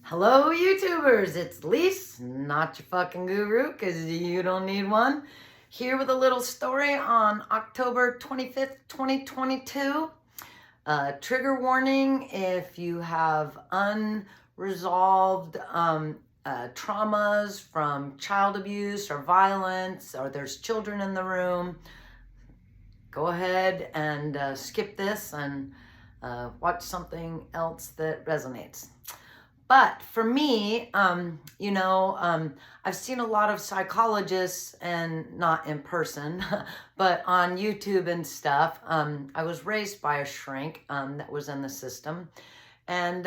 Hello, YouTubers. It's Lise, not your fucking guru, because you don't need one. Here with a little story on October 25th, 2022. Trigger warning if you have unresolved traumas from child abuse or violence, or there's children in the room, go ahead and skip this and watch something else that resonates. But for me, I've seen a lot of psychologists, and not in person, but on YouTube and stuff. I was raised by a shrink that was in the system. And,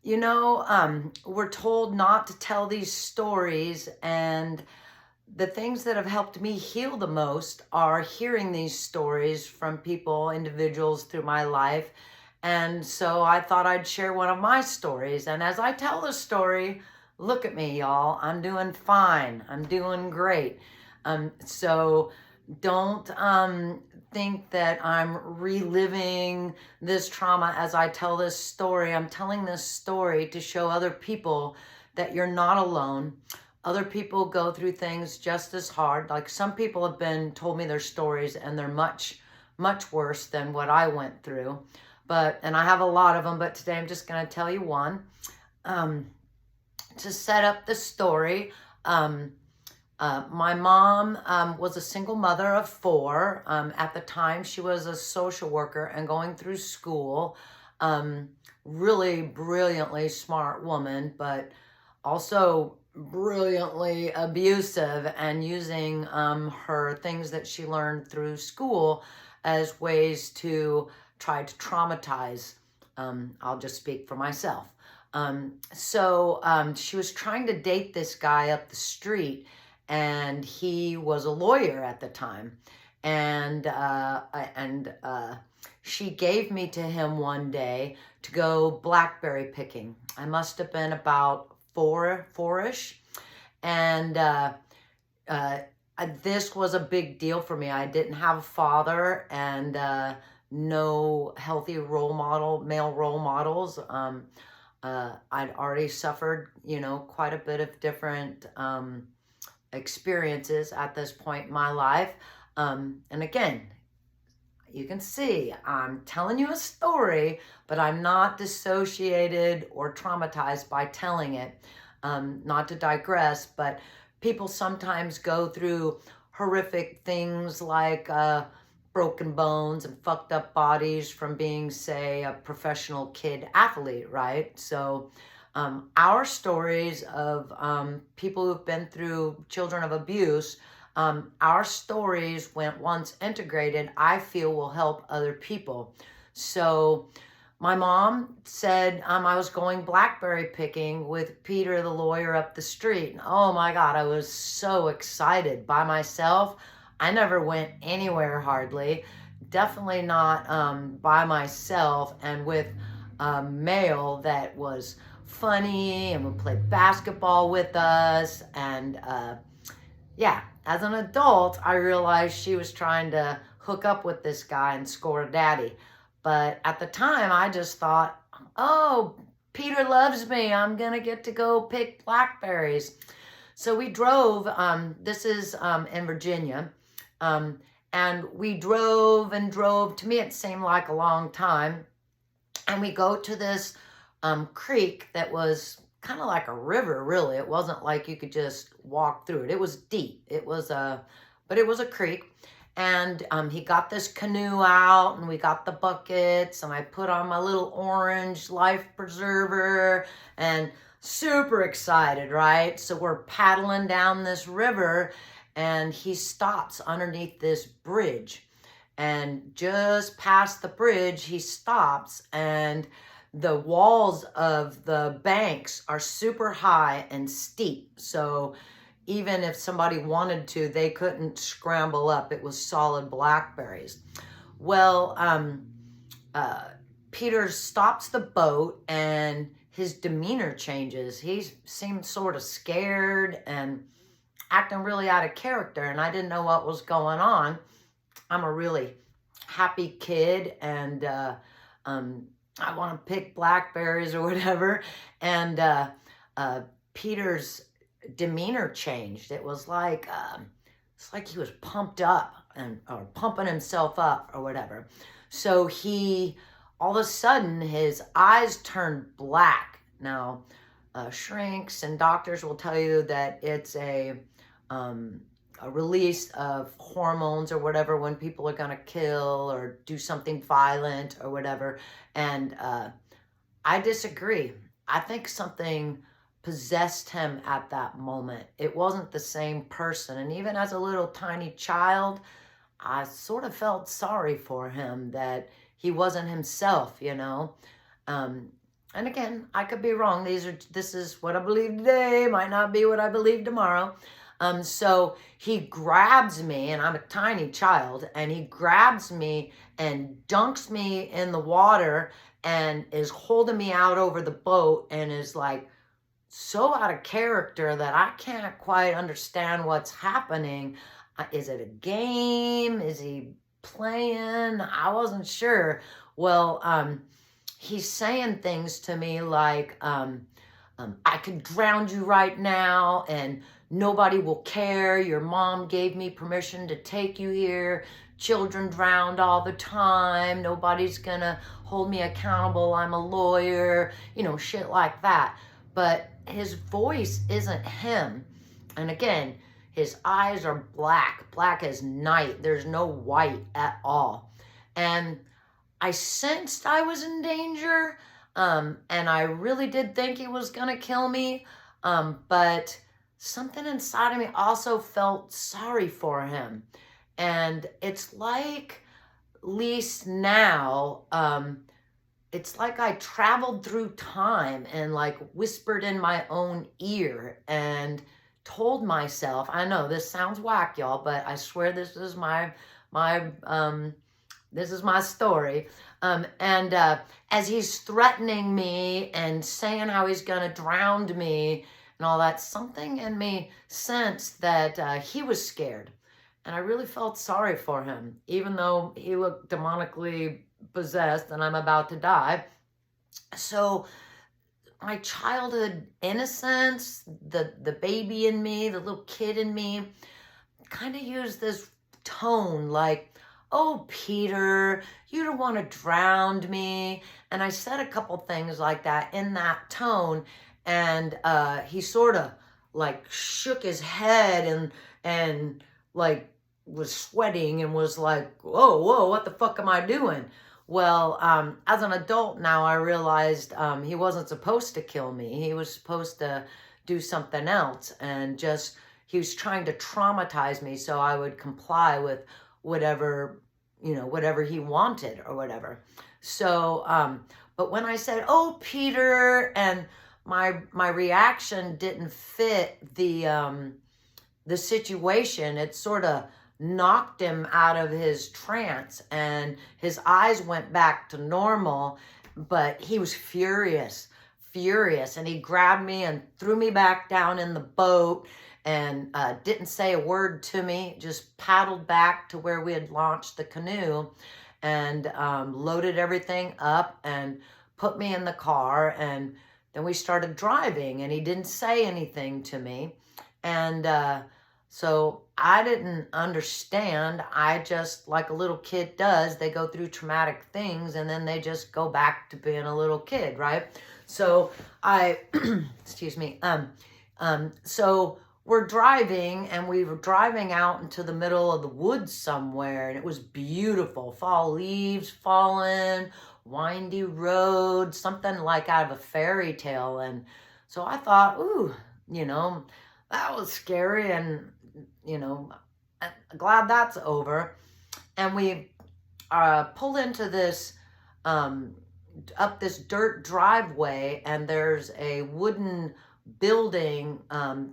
we're told not to tell these stories. And the things that have helped me heal the most are hearing these stories from people, individuals through my life. And so I thought I'd share one of my stories. And as I tell the story, look at me, y'all. I'm doing fine. I'm doing great. So don't think that I'm reliving this trauma as I tell this story. I'm telling this story to show other people that you're not alone. Other people go through things just as hard. Like some people have told me their stories and they're much, much worse than what I went through. And I have a lot of them, but today I'm just going to tell you one. To set up the story, my mom was a single mother of 4. At the time, she was a social worker and going through school. Really brilliantly smart woman, but also brilliantly abusive and using her things that she learned through school as ways to try to traumatize. I'll just speak for myself. She was trying to date this guy up the street, and he was a lawyer at the time. And she gave me to him one day to go blackberry picking. I must have been about four-ish. And this was a big deal for me. I didn't have a father, and no healthy male role models. I'd already suffered, quite a bit of different experiences at this point in my life. And again, you can see I'm telling you a story, but I'm not dissociated or traumatized by telling it. Not to digress, but people sometimes go through horrific things like broken bones and fucked up bodies from being, say, a professional kid athlete, right? So our stories of people who've been through children of abuse, our stories, when once integrated, I feel will help other people. So my mom said I was going blackberry picking with Peter, the lawyer, up the street. Oh my God, I was so excited by myself. I never went anywhere hardly, definitely not by myself, and with a male that was funny and would play basketball with us. And yeah, as an adult, I realized she was trying to hook up with this guy and score a daddy. But at the time, I just thought, oh, Peter loves me. I'm going to get to go pick blackberries. So we drove, this is in Virginia, and we drove and drove. To me, it seemed like a long time. And we go to this creek that was kind of like a river, really. It wasn't like you could just walk through it. It was deep. But it was a creek. And he got this canoe out, and we got the buckets, and I put on my little orange life preserver, and super excited, right? So we're paddling down this river, and he stops underneath this bridge. And just past the bridge, he stops, and the walls of the banks are super high and steep. So even if somebody wanted to, they couldn't scramble up. It was solid blackberries. Well, Peter stops the boat, and his demeanor changes. He seemed sort of scared and acting really out of character, and I didn't know what was going on. I'm a really happy kid, and I want to pick blackberries or whatever. And uh, Peter's demeanor changed. It's like he was pumped up and or pumping himself up or whatever. So he all of a sudden his eyes turned black. Now, shrinks and doctors will tell you that it's a release of hormones or whatever when people are going to kill or do something violent or whatever. And I disagree. I think something possessed him at that moment. It wasn't the same person. And even as a little tiny child, I sort of felt sorry for him that he wasn't himself, you know. Um, and again, I could be wrong. This is what I believe today, might not be what I believe tomorrow. So he grabs me, and I'm a tiny child, and he grabs me and dunks me in the water and is holding me out over the boat and is like so out of character that I can't quite understand what's happening. Is it a game? Is he playing? I wasn't sure. Well, he's saying things to me like, I could drown you right now and nobody will care. Your mom gave me permission to take you here. Children drowned all the time. Nobody's gonna hold me accountable. I'm a lawyer, you know, shit like that. But his voice isn't him. And again, his eyes are black as night. There's no white at all. And I sensed I was in danger. And I really did think he was gonna kill me. But something inside of me also felt sorry for him. And it's like, at least now, it's like I traveled through time and like whispered in my own ear and told myself, I know this sounds whack, y'all, but I swear this is this is my story. As he's threatening me and saying how he's gonna drown me and all that, something in me sensed that he was scared. And I really felt sorry for him, even though he looked demonically possessed and I'm about to die. So my childhood innocence, the baby in me, the little kid in me, kind of used this tone like, oh, Peter, you don't want to drown me. And I said a couple things like that in that tone. And he sort of like shook his head and like was sweating and was like, whoa, what the fuck am I doing? Well, as an adult now, I realized he wasn't supposed to kill me. He was supposed to do something else, and just he was trying to traumatize me so I would comply with whatever, you know, whatever he wanted or whatever. So, but when I said, oh, Peter, and my reaction didn't fit the situation, it sort of knocked him out of his trance and his eyes went back to normal, but he was furious. And he grabbed me and threw me back down in the boat and didn't say a word to me, just paddled back to where we had launched the canoe and loaded everything up and put me in the car. And then we started driving and he didn't say anything to me. And so I didn't understand. I just, like a little kid does, they go through traumatic things and then they just go back to being a little kid, right? So excuse me, so we're driving and we were driving out into the middle of the woods somewhere and it was beautiful. Fall leaves falling, windy road, something like out of a fairy tale. And so I thought, ooh, you know, that was scary and, you know, I'm glad that's over. And we pull into this, up this dirt driveway, and there's a wooden building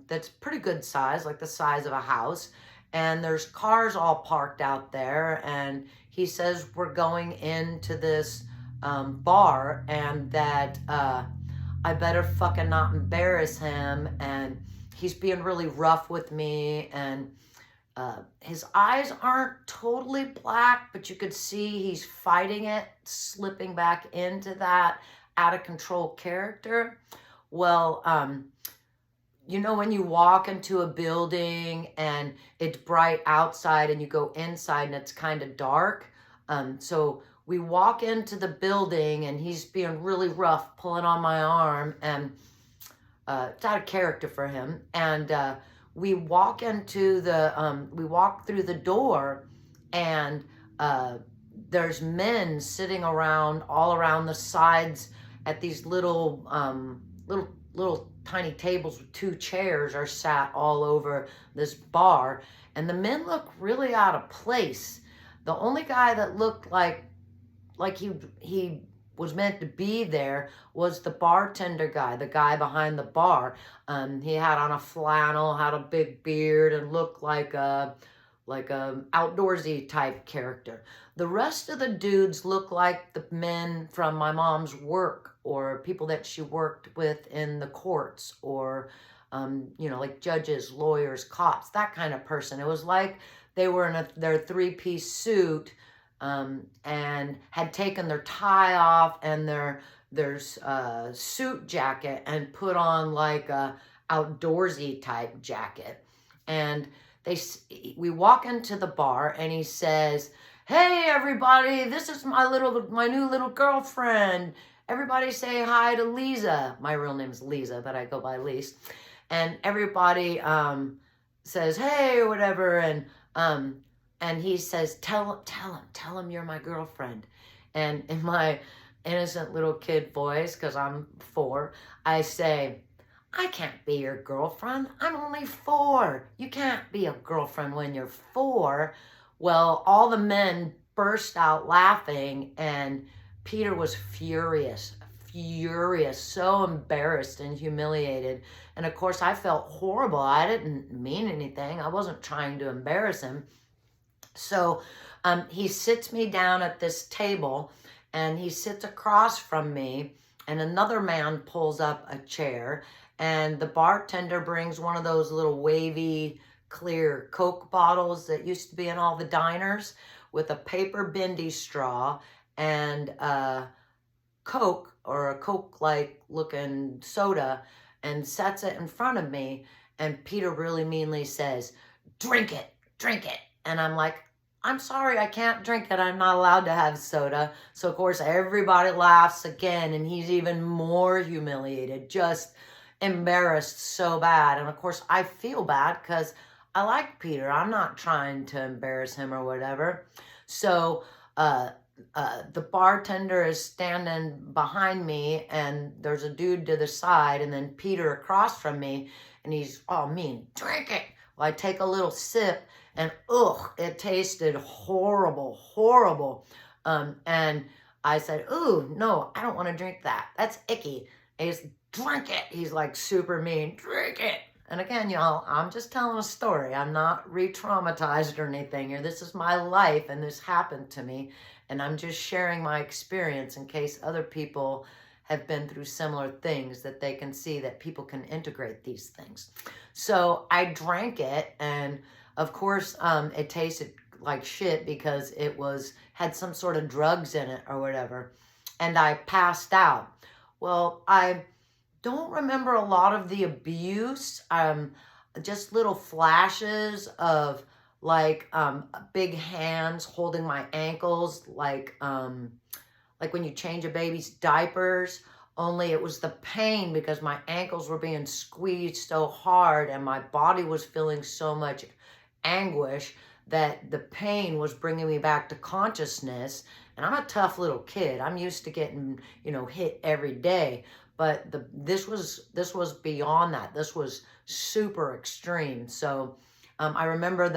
that's pretty good size, like the size of a house. And there's cars all parked out there. And he says we're going into this bar and that I better fucking not embarrass him. And he's being really rough with me. And His eyes aren't totally black, but you could see he's fighting it, slipping back into that out of control character. Well, you know, when you walk into a building and it's bright outside and you go inside and it's kind of dark. So we walk into the building and he's being really rough, pulling on my arm, and it's out of character for him. And we walk into we walk through the door, and there's men sitting around, all around the sides at these little tiny tables with two chairs are sat all over this bar. And the men look really out of place. The only guy that looked like he was meant to be there was the bartender guy, the guy behind the bar. He had on a flannel, had a big beard, and looked like a outdoorsy type character. The rest of the dudes look like the men from my mom's work, or people that she worked with in the courts, or you know, like judges, lawyers, cops, that kind of person. It was like they were in their three-piece suit, and had taken their tie off and their suit jacket and put on like a outdoorsy type jacket. And we walk into the bar and he says, "Hey everybody, this is my new little girlfriend. Everybody say hi to Lisa." My real name's Lisa, but I go by Lise. And everybody says, "Hey," or whatever, and he says, tell him you're my girlfriend." And in my innocent little kid voice, because I'm 4, I say, "I can't be your girlfriend. I'm only 4. You can't be a girlfriend when you're 4. Well, all the men burst out laughing, and Peter was furious, so embarrassed and humiliated. And of course, I felt horrible. I didn't mean anything. I wasn't trying to embarrass him. So he sits me down at this table, and he sits across from me, and another man pulls up a chair, and the bartender brings one of those little wavy, clear Coke bottles that used to be in all the diners, with a paper bendy straw and Coke, or a Coke-like looking soda, and sets it in front of me. And Peter really meanly says, drink it. And I'm like, "I'm sorry, I can't drink it. I'm not allowed to have soda." So of course everybody laughs again, and he's even more humiliated, just embarrassed so bad. And of course I feel bad because I like Peter. I'm not trying to embarrass him or whatever. So the bartender is standing behind me, and there's a dude to the side, and then Peter across from me, and he's all mean, "Drink it." Well, I take a little sip, and it tasted horrible. And I said, "Ooh, no, I don't want to drink that. That's icky." And he's, "Drink it." He's like super mean, "Drink it." And again, y'all, I'm just telling a story. I'm not re-traumatized or anything here. This is my life, and this happened to me. And I'm just sharing my experience in case other people have been through similar things, that they can see that people can integrate these things. So I drank it, and of course, it tasted like shit because it had some sort of drugs in it or whatever. And I passed out. Well, I don't remember a lot of the abuse. Just little flashes of like big hands holding my ankles, like when you change a baby's diapers, only it was the pain because my ankles were being squeezed so hard and my body was feeling so much anguish that the pain was bringing me back to consciousness. And I'm a tough little kid. I'm used to getting, hit every day. But this was beyond that. This was super extreme. So I remember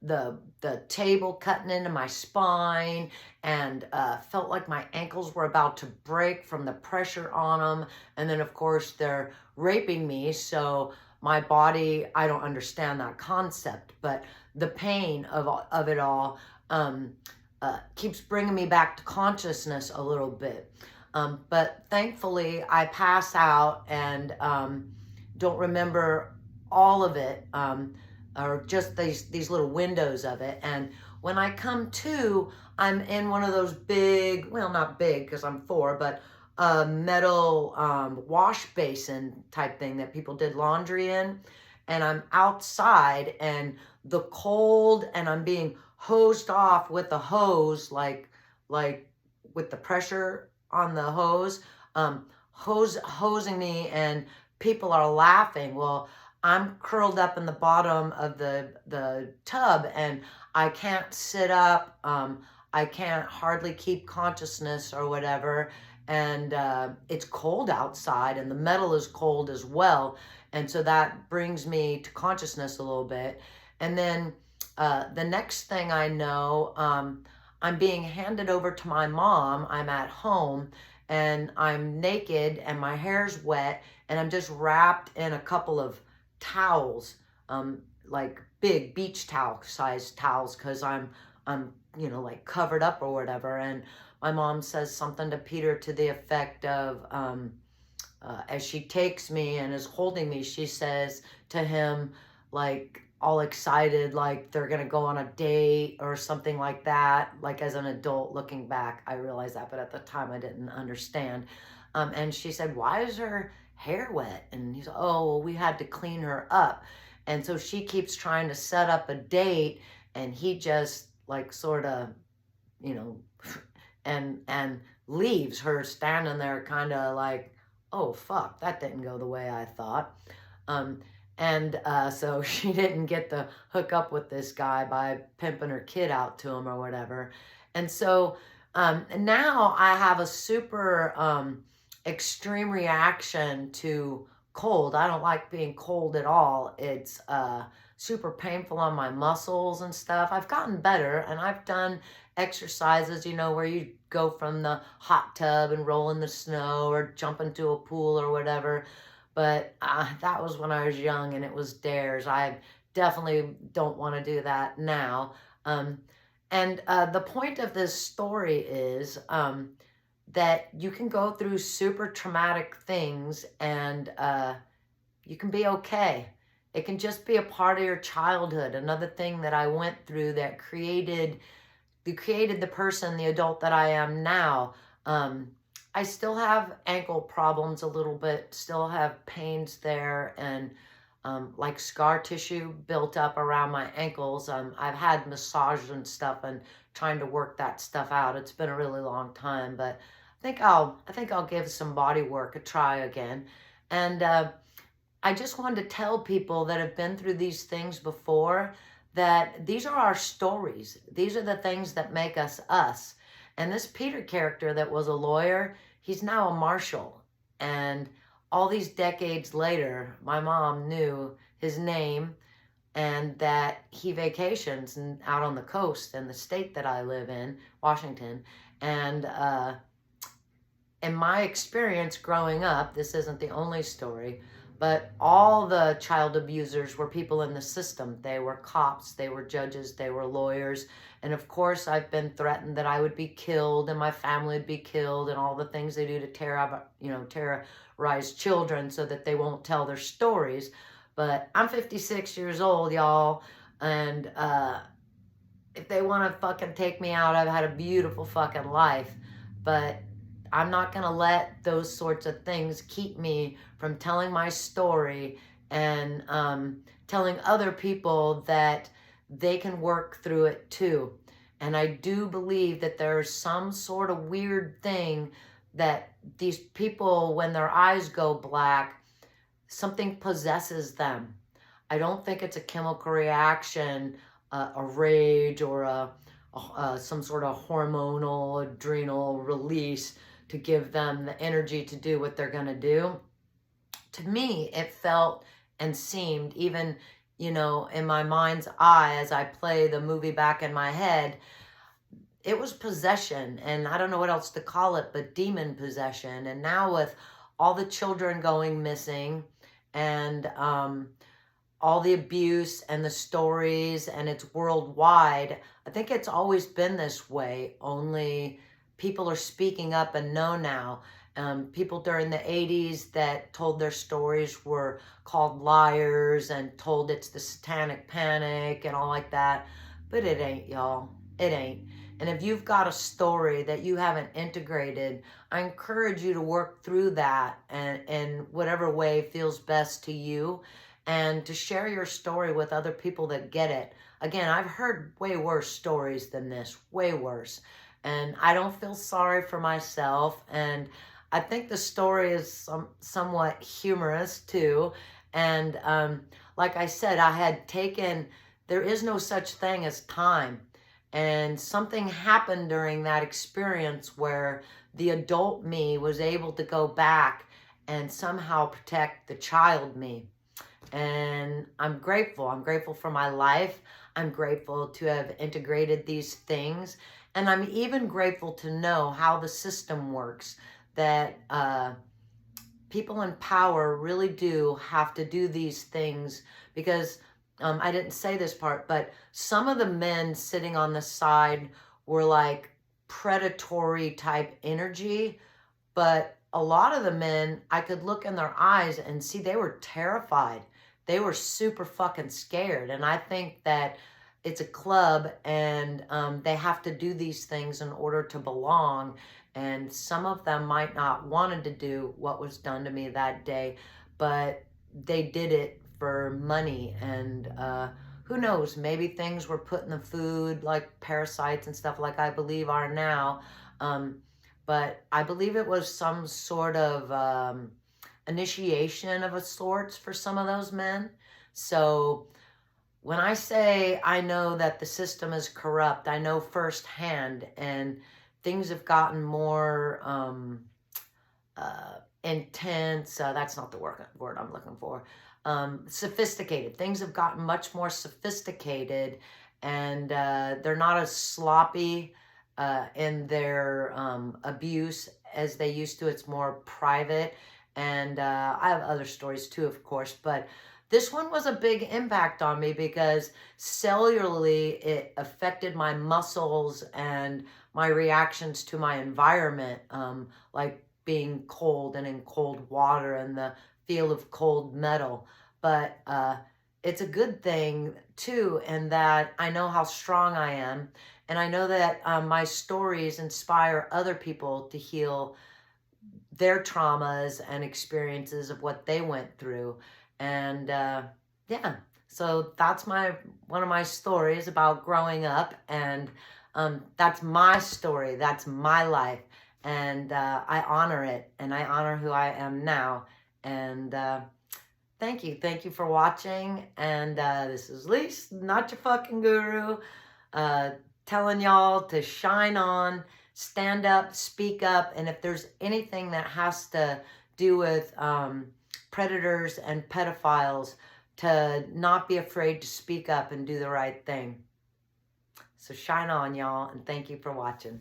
the table cutting into my spine, and felt like my ankles were about to break from the pressure on them. And then, of course, they're raping me. So my body, I don't understand that concept. But the pain of it all keeps bringing me back to consciousness a little bit. But thankfully, I pass out and don't remember all of it. or just these little windows of it. And when I come to, I'm in one of those big, well, not big because I'm 4, but a metal wash basin type thing that people did laundry in. And I'm outside and the cold, and I'm being hosed off with a hose, like with the pressure on the hose, hosing me, and people are laughing. Well, I'm curled up in the bottom of the tub, and I can't sit up. I can't hardly keep consciousness or whatever. And it's cold outside, and the metal is cold as well. And so that brings me to consciousness a little bit. And then the next thing I know, I'm being handed over to my mom. I'm at home and I'm naked and my hair's wet and I'm just wrapped in a couple of towels, like big beach towel size towels, because I'm like covered up or whatever. And my mom says something to Peter to the effect of, as she takes me and is holding me, she says to him, like, all excited, like they're gonna go on a date or something like that. Like, as an adult looking back, I realized that, but at the time I didn't understand. And she said, "Why is her hair wet?" And he's, "Oh, well, we had to clean her up." And so she keeps trying to set up a date, and he just like sort of, you know, and leaves her standing there kind of like, "Oh, fuck, that didn't go the way I thought." And so she didn't get to hook up with this guy by pimping her kid out to him or whatever. And so now I have a super extreme reaction to cold. I don't like being cold at all. It's super painful on my muscles and stuff. I've gotten better, and I've done exercises, where you go from the hot tub and roll in the snow or jump into a pool or whatever. But that was when I was young and it was dares. I definitely don't want to do that now. And the point of this story is that you can go through super traumatic things and you can be okay. It can just be a part of your childhood. Another thing that I went through that created the person, the adult that I am now. I still have ankle problems a little bit, still have pains there, and like scar tissue built up around my ankles. I've had massage and stuff and trying to work that stuff out. It's been a really long time, but I think I'll give some body work a try again. And I just wanted to tell people that have been through these things before that these are our stories. These are the things that make us us. And this Peter character that was a lawyer, he's now a marshal. And all these decades later, my mom knew his name and that he vacations out on the coast in the state that I live in, Washington. And in my experience growing up, this isn't the only story, but all the child abusers were people in the system. They were cops, they were judges, they were lawyers. And of course, I've been threatened that I would be killed and my family would be killed and all the things they do to terrorize children so that they won't tell their stories. But I'm 56 years old, y'all. And if they want to fucking take me out, I've had a beautiful fucking life. But I'm not going to let those sorts of things keep me from telling my story and telling other people that they can work through it too. And I do believe that there's some sort of weird thing that these people, when their eyes go black, something possesses them. I don't think it's a chemical reaction, a rage, or some sort of hormonal, adrenal release to give them the energy to do what they're going to do. To me, it felt and seemed, even, in my mind's eye, as I play the movie back in my head, it was possession. And I don't know what else to call it, but demon possession. And now with all the children going missing and all the abuse and the stories, and it's worldwide, I think it's always been this way, only people are speaking up and know now. People during the 80s that told their stories were called liars and told it's the satanic panic and all like that. But it ain't, y'all. It ain't. And if you've got a story that you haven't integrated, I encourage you to work through that and in whatever way feels best to you, and to share your story with other people that get it. Again, I've heard way worse stories than this, way worse. And I don't feel sorry for myself. And I think the story is somewhat humorous too. And like I said, I had taken, there is no such thing as time. And something happened during that experience where the adult me was able to go back and somehow protect the child me. And I'm grateful. I'm grateful for my life. I'm grateful to have integrated these things. And I'm even grateful to know how the system works, that people in power really do have to do these things, because I didn't say this part, but some of the men sitting on the side were like predatory type energy. But a lot of the men, I could look in their eyes and see they were terrified. They were super fucking scared. And I think that it's a club, and they have to do these things in order to belong. And some of them might not wanted to do what was done to me that day, but they did it for money. And who knows, maybe things were put in the food like parasites and stuff like I believe are now. But I believe it was some sort of initiation of a sorts for some of those men. So when I say I know that the system is corrupt, I know firsthand, and things have gotten more intense. That's not the word I'm looking for. Sophisticated. Things have gotten much more sophisticated, and they're not as sloppy in their abuse as they used to. It's more private. And I have other stories too, of course, but this one was a big impact on me because cellularly it affected my muscles and my reactions to my environment, like being cold and in cold water and the feel of cold metal. But it's a good thing too, in that I know how strong I am, and I know that my stories inspire other people to heal their traumas and experiences of what they went through. And yeah, so that's one of my stories about growing up. And that's my story. That's my life. And I honor it, and I honor who I am now. And thank you. Thank you for watching. And this is Lise, not your fucking guru, telling y'all to shine on, stand up, speak up. And if there's anything that has to do with predators and pedophiles, to not be afraid to speak up and do the right thing. So shine on, y'all, and thank you for watching.